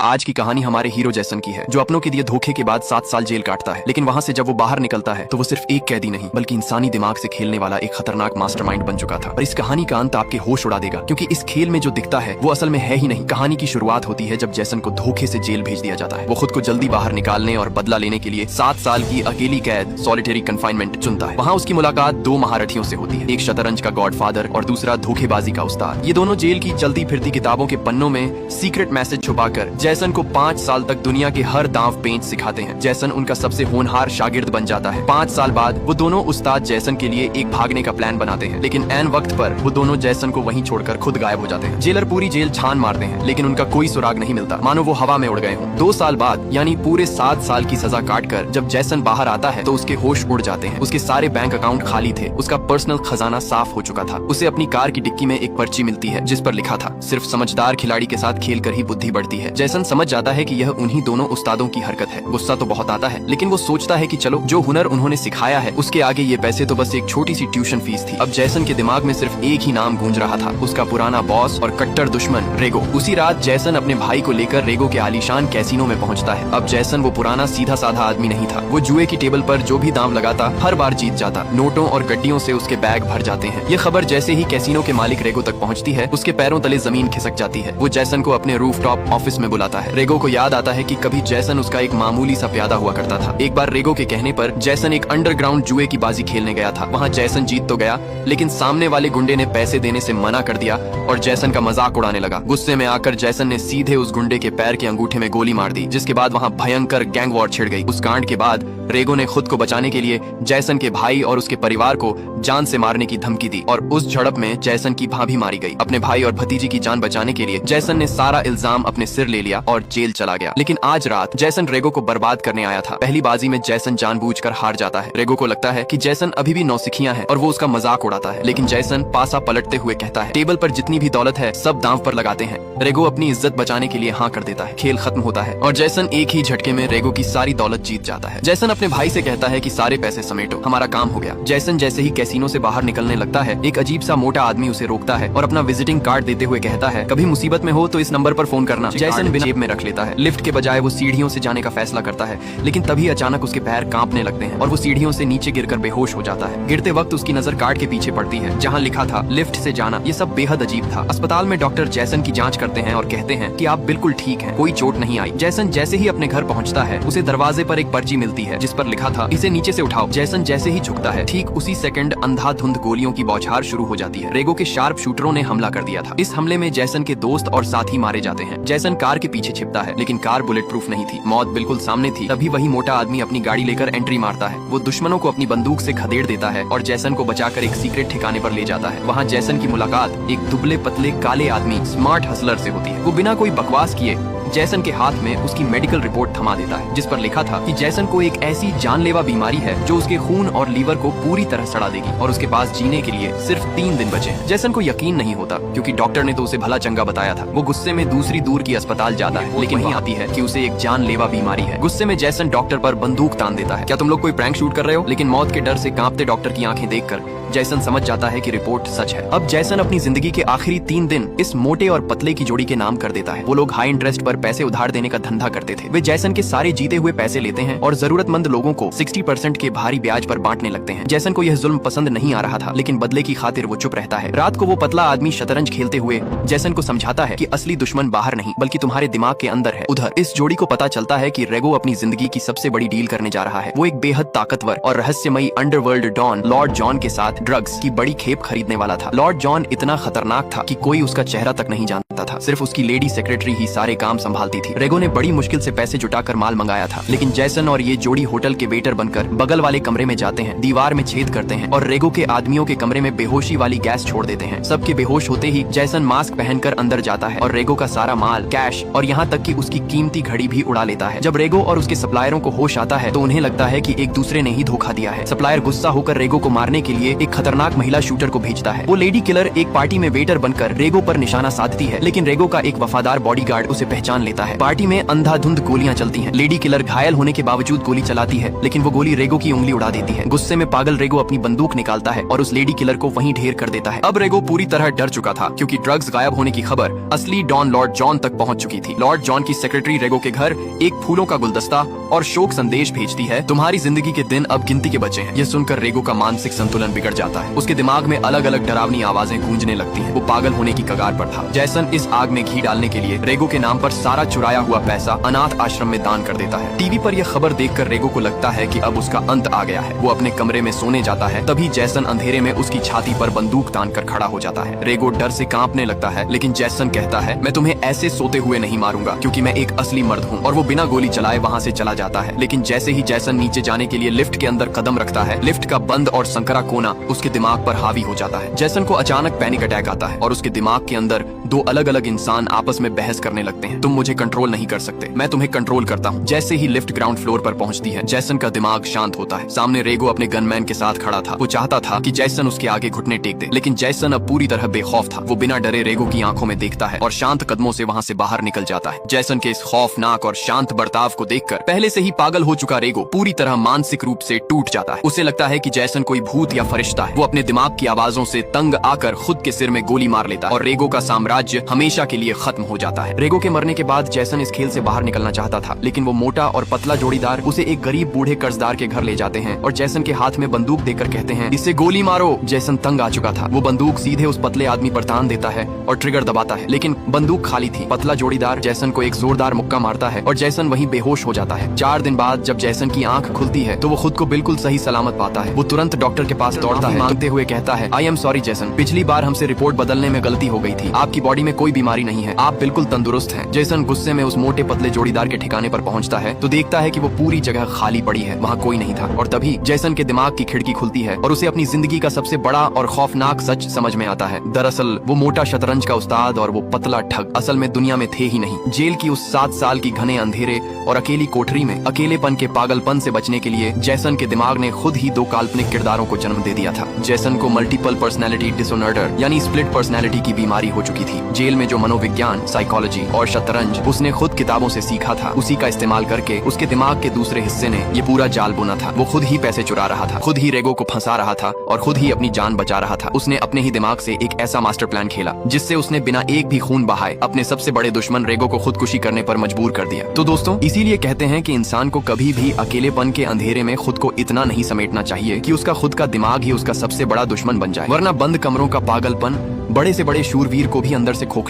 आज की कहानी हमारे हीरो जैसन की है, जो अपनों के दिए धोखे के बाद 7 साल जेल काटता है। लेकिन वहाँ से जब वो बाहर निकलता है तो वो सिर्फ एक कैदी नहीं बल्कि इंसानी दिमाग से खेलने वाला एक खतरनाक मास्टरमाइंड बन चुका था। और इस कहानी का अंत आपके होश उड़ा देगा, क्योंकि इस खेल में जो दिखता है वो असल में है ही नहीं। कहानी की शुरुआत होती है जब जैसन को धोखे से जेल भेज दिया जाता है। वो खुद को जल्दी बाहर निकालने और बदला लेने के लिए 7 साल की अकेली कैद सॉलिटरी कन्फाइनमेंट चुनता है। वहाँ उसकी मुलाकात 2 महारथियों से होती है, एक शतरंज का गॉडफादर और दूसरा धोखेबाजी का उस्ताद। ये दोनों जेल की चलती फिरती किताबों के पन्नों में सीक्रेट मैसेज छुपाकर जैसन को 5 साल तक दुनिया के हर दांव पेंच सिखाते हैं। जैसन उनका सबसे होनहार शागिर्द बन जाता है। 5 साल बाद वो दोनों उस्ताद जैसन के लिए एक भागने का प्लान बनाते हैं, लेकिन ऐन वक्त पर वो दोनों जैसन को वहीं छोड़कर खुद गायब हो जाते हैं। जेलर पूरी जेल छान मारते हैं, लेकिन उनका कोई सुराग नहीं मिलता, मानो वो हवा में उड़ गए हों। 2 साल बाद यानी पूरे 7 साल की सजा काटकर जब जैसन बाहर आता है तो उसके होश उड़ जाते हैं। उसके सारे बैंक अकाउंट खाली थे, उसका पर्सनल खजाना साफ हो चुका था। उसे अपनी कार की डिक्की में एक पर्ची मिलती है जिस पर लिखा था, सिर्फ समझदार खिलाड़ी के साथ खेल कर ही बुद्धि बढ़ती है। जैसन समझ जाता है कि यह उन्हीं दोनों उस्तादों की हरकत है। गुस्सा तो बहुत आता है, लेकिन वो सोचता है कि चलो, जो हुनर उन्होंने सिखाया है उसके आगे ये पैसे तो बस एक छोटी सी ट्यूशन फीस थी। अब जैसन के दिमाग में सिर्फ एक ही नाम गूंज रहा था, उसका पुराना बॉस और कट्टर दुश्मन रेगो। उसी रात जैसन अपने भाई को लेकर रेगो के आलीशान कैसीनो में पहुंचता है। अब जैसन वो पुराना सीधा साधा आदमी नहीं था। वो जुए की टेबल पर जो भी दांव लगाता हर बार जीत जाता। नोटों और गड्डियों से उसके बैग भर जाते हैं। ये खबर जैसे ही कैसीनो के मालिक रेगो तक पहुंचती है, उसके पैरों तले जमीन खिसक जाती है। वो जैसन को अपने रूफटॉप ऑफिस में बुलाता है। रेगो को याद आता है कि कभी जैसन उसका एक मामूली सा प्यादा हुआ करता था। एक बार रेगो के कहने पर जैसन एक अंडरग्राउंड जुए की बाजी खेलने गया था। वहाँ जैसन जीत तो गया, लेकिन सामने वाले गुंडे ने पैसे देने से मना कर दिया और जैसन का मजाक उड़ाने लगा। गुस्से में आकर जैसन ने सीधे उस गुंडे के पैर के अंगूठे में गोली मार दी, जिसके बाद वहाँ भयंकर गैंग वॉर छिड़ गई। उस कांड के बाद रेगो ने खुद को बचाने के लिए जैसन के भाई और उसके परिवार को जान से मारने की धमकी दी और उस झड़प में जैसन की भाभी मारी गई। अपने भाई और भतीजी की जान बचाने के लिए जैसन ने सारा इल्जाम अपने सिर ले लिया और जेल चला गया। लेकिन आज रात जैसन रेगो को बर्बाद करने आया था। पहली बाजी में जैसन जानबूझकर हार जाता है। रेगो को लगता है कि जैसन अभी भी नौसिखिया है और वो उसका मजाक उड़ाता है, लेकिन जैसन पासा पलटते हुए कहता है, टेबल पर जितनी भी दौलत है सब दांव पर लगाते हैं। रेगो अपनी इज्जत बचाने के लिए हाँ कर देता है। खेल खत्म होता है और जैसन एक ही झटके में रेगो की सारी दौलत जीत जाता है। जैसन अपने भाई से कहता है कि सारे पैसे समेटो, हमारा काम हो गया। जैसन जैसे ही कैसीनो से बाहर निकलने लगता है, एक अजीब सा मोटा आदमी उसे रोकता है और अपना विजिटिंग कार्ड देते हुए कहता है, कभी मुसीबत में हो तो इस नंबर पर फोन करना। जैसन बिना जेब में रख लेता है। लिफ्ट के बजाय वो सीढ़ियों से जाने का फैसला करता है, लेकिन तभी अचानक उसके पैर कांपने लगते हैं और वो सीढ़ियों से नीचे गिरकर बेहोश हो जाता है। गिरते वक्त उसकी नजर कार्ड के पीछे पड़ती है जहाँ लिखा था लिफ्ट से जाना। ये सब बेहद अजीब था। अस्पताल में डॉक्टर जैसन की जांच करते हैं और कहते हैं कि आप बिल्कुल ठीक हैं, कोई चोट नहीं आई। जैसन जैसे ही अपने घर पहुंचता है, उसे दरवाजे पर एक पर्ची मिलती है जिस पर लिखा था, इसे नीचे से उठाओ। जैसन जैसे ही झुकता है, ठीक उसी सेकंड अंधाधुंध गोलियों की बौछार शुरू हो जाती है। रेगो के शार्प शूटरों ने हमला कर दिया था। इस हमले में जैसन के दोस्त और साथी मारे जाते हैं। जैसन कार के पीछे छिपता है, लेकिन कार बुलेट प्रूफ नहीं थी। मौत बिल्कुल सामने थी। तभी वही मोटा आदमी अपनी गाड़ी लेकर एंट्री मारता है। वो दुश्मनों को अपनी बंदूक से खदेड़ देता है और जैसन को बचाकर एक सीक्रेट ठिकाने पर ले जाता है। वहाँ जैसन की मुलाकात एक दुबले पतले काले आदमी स्मार्ट हसलर से होती है। वो बिना कोई बकवास किए जैसन के हाथ में उसकी मेडिकल रिपोर्ट थमा देता है, जिस पर लिखा था कि जैसन को एक ऐसी जानलेवा बीमारी है जो उसके खून और लीवर को पूरी तरह सड़ा देगी और उसके पास जीने के लिए सिर्फ 3 दिन बचे हैं। जैसन को यकीन नहीं होता, क्योंकि डॉक्टर ने तो उसे भला चंगा बताया था। वो गुस्से में दूसरी दूर की अस्पताल जाता है, लेकिन वहीं आती है कि उसे एक जानलेवा बीमारी है। गुस्से में जैसन डॉक्टर पर बंदूक तान देता है। क्या तुम लोग कोई प्रैंक शूट कर रहे हो? लेकिन मौत के डर से कांपते डॉक्टर की आंखें देखकर जैसन समझ जाता है कि रिपोर्ट सच है। अब जैसन अपनी जिंदगी के आखिरी 3 दिन इस मोटे और पतले की जोड़ी के नाम कर देता है। वो लोग हाई इंटरेस्ट पर पैसे उधार देने का धंधा करते थे। वे जैसन के सारे जीते हुए पैसे लेते हैं और जरूरतमंद लोगों को 60% के भारी ब्याज पर बांटने लगते हैं। जैसन को यह जुल्म पसंद नहीं आ रहा था, लेकिन बदले की खातिर वो चुप रहता है। रात को वो पतला आदमी शतरंज खेलते हुए जैसन को समझाता है कि असली दुश्मन बाहर नहीं बल्कि तुम्हारे दिमाग के अंदर है। उधर इस जोड़ी को पता चलता है कि रेगो अपनी जिंदगी की सबसे बड़ी डील करने जा रहा है। वो एक बेहद ताकतवर और रहस्यमयी अंडरवर्ल्ड डॉन लॉर्ड जॉन के साथ ड्रग्स की बड़ी खेप खरीदने वाला था। लॉर्ड जॉन इतना खतरनाक था कि कोई उसका चेहरा तक नहीं जानता था। सिर्फ उसकी लेडी सेक्रेटरी ही सारे काम संभालती थी। रेगो ने बड़ी मुश्किल से पैसे जुटाकर माल मंगाया था, लेकिन जैसन और ये जोड़ी होटल के वेटर बनकर बगल वाले कमरे में जाते हैं, दीवार में छेद करते हैं और रेगो के आदमियों के कमरे में बेहोशी वाली गैस छोड़ देते हैं। सबके बेहोश होते ही जैसन मास्क पहनकर अंदर जाता है और रेगो का सारा माल, कैश और यहाँ तक कि उसकी कीमती घड़ी भी उड़ा लेता है। जब रेगो और उसके सप्लायरों को होश आता है तो उन्हें लगता है कि एक दूसरे ने ही धोखा दिया है। सप्लायर गुस्सा होकर रेगो को मारने के लिए एक खतरनाक महिला शूटर को भेजता है। वो लेडी किलर एक पार्टी में वेटर बनकर रेगो पर निशाना साधती है, लेकिन रेगो का एक वफादार बॉडीगार्ड उसे पहचान पहचान लेता है। पार्टी में अंधाधुंध गोलियां चलती हैं। लेडी किलर घायल होने के बावजूद गोली चलाती है, लेकिन वो गोली रेगो की उंगली उड़ा देती है। गुस्से में पागल रेगो अपनी बंदूक निकालता है और उस लेडी किलर को वहीं ढेर कर देता है। अब रेगो पूरी तरह डर चुका था, क्योंकि ड्रग्स गायब होने की खबर असली डॉन लॉर्ड जॉन तक पहुंच चुकी थी। लॉर्ड जॉन की सेक्रेटरी रेगो के घर एक फूलों का गुलदस्ता और शोक संदेश भेजती है, तुम्हारी जिंदगी के दिन अब गिनती के बचे हैं। यह सुनकर रेगो का मानसिक संतुलन बिगड़ जाता है। उसके दिमाग में अलग अलग डरावनी आवाजें गूंजने लगती हैं। वो पागल होने की कगार पर था। जैसन इस आग में घी डालने के लिए रेगो के नाम पर सारा चुराया हुआ पैसा अनाथ आश्रम में दान कर देता है। टीवी पर यह खबर देखकर रेगो को लगता है कि अब उसका अंत आ गया है। वो अपने कमरे में सोने जाता है, तभी जैसन अंधेरे में उसकी छाती पर बंदूक तान कर खड़ा हो जाता है। रेगो डर से कांपने लगता है, लेकिन जैसन कहता है, मैं तुम्हें ऐसे सोते हुए नहीं मारूंगा, क्योंकि मैं एक असली मर्द हूँ। और वो बिना गोली चलाए वहाँ से चला जाता है। लेकिन जैसे ही जैसन नीचे जाने के लिए लिफ्ट के अंदर कदम रखता है, लिफ्ट का बंद और संकरा कोना उसके दिमाग पर हावी हो जाता है। जैसन को अचानक पैनिक अटैक आता है और उसके दिमाग के अंदर दो अलग अलग इंसान आपस में बहस करने लगते हैं। तुम मुझे कंट्रोल नहीं कर सकते, मैं तुम्हें कंट्रोल करता हूँ। जैसे ही लिफ्ट ग्राउंड फ्लोर पर पहुंचती है, जैसन का दिमाग शांत होता है। सामने रेगो अपने गनमैन के साथ खड़ा था। वो चाहता था कि जैसन उसके आगे घुटने टेक दे, लेकिन जैसन अब पूरी तरह बेखौफ था। वो बिना डरे रेगो की आंखों में देखता है और शांत कदमों से वहाँ से बाहर निकल जाता है। जैसन के इस खौफनाक और शांत बर्ताव को देखकर पहले से ही पागल हो चुका रेगो पूरी तरह मानसिक रूप से टूट जाता है। उसे लगता है कि जैसन कोई भूत या फरिश्ता है। वो अपने दिमाग की आवाजों से तंग आकर खुद के सिर में गोली मार लेता है और रेगो का साम्राज्य हमेशा के लिए खत्म हो जाता है। रेगो के मरने के बाद जैसन इस खेल से बाहर निकलना चाहता था, लेकिन वो मोटा और पतला जोड़ीदार उसे एक गरीब बूढ़े कर्जदार के घर ले जाते हैं और जैसन के हाथ में बंदूक देकर कहते हैं, इसे गोली मारो। जैसन तंग आ चुका था। वो बंदूक सीधे उस पतले आदमी पर तान देता है और ट्रिगर दबाता है, लेकिन बंदूक खाली थी। पतला जोड़ीदार जैसन को एक जोरदार मुक्का मारता है और जैसन वहीं बेहोश हो जाता है। 4 दिन बाद जब जैसन की आंख खुलती है तो वो खुद को बिल्कुल सही सलामत पाता है। वो तुरंत डॉक्टर के पास दौड़ता है, मांगते हुए कहता है, आई एम सॉरी जैसन, पिछली बार हमसे रिपोर्ट बदलने में गलती हो गई थी। आपकी बॉडी में कोई बीमारी नहीं है, आप बिल्कुल तंदुरुस्त हैं। जैसन गुस्से में उस मोटे पतले जोड़ीदार के ठिकाने पर पहुंचता है तो देखता है कि वो पूरी जगह खाली पड़ी है, वहाँ कोई नहीं था। और तभी जैसन के दिमाग की खिड़की खुलती है और उसे अपनी जिंदगी का सबसे बड़ा और खौफनाक सच समझ में आता है। दरअसल वो मोटा शतरंज का उस्ताद और वो पतला ठग असल में दुनिया में थे ही नहीं। जेल की उस 7 साल की घने अंधेरे और अकेली कोठरी में अकेलेपन के पागलपन से बचने के लिए जैसन के दिमाग ने खुद ही 2 काल्पनिक किरदारों को जन्म दे दिया था। जैसन को मल्टीपल पर्सनैलिटी डिसऑर्डर यानी स्प्लिट पर्सनैलिटी की बीमारी हो चुकी थी। जेल में जो मनोविज्ञान, साइकोलॉजी और शतरंज उसने खुद किताबों से सीखा था, उसी का इस्तेमाल करके उसके दिमाग के दूसरे हिस्से ने ये पूरा जाल बुना था। वो खुद ही पैसे चुरा रहा था, खुद ही रेगो को फंसा रहा था और खुद ही अपनी जान बचा रहा था। उसने अपने ही दिमाग से एक ऐसा मास्टर प्लान खेला जिससे उसने बिना एक भी खून बहाए अपने सबसे बड़े दुश्मन रेगो को खुदकुशी करने पर मजबूर कर दिया। तो दोस्तों, इसीलिए कहते हैं कि इंसान को कभी भी अकेलेपन के अंधेरे में खुद को इतना नहीं समेटना चाहिए कि उसका खुद का दिमाग ही उसका सबसे बड़ा दुश्मन बन जाए, वरना बंद कमरों का पागलपन बड़े से बड़े शूरवीर को भी अंदर से खोखला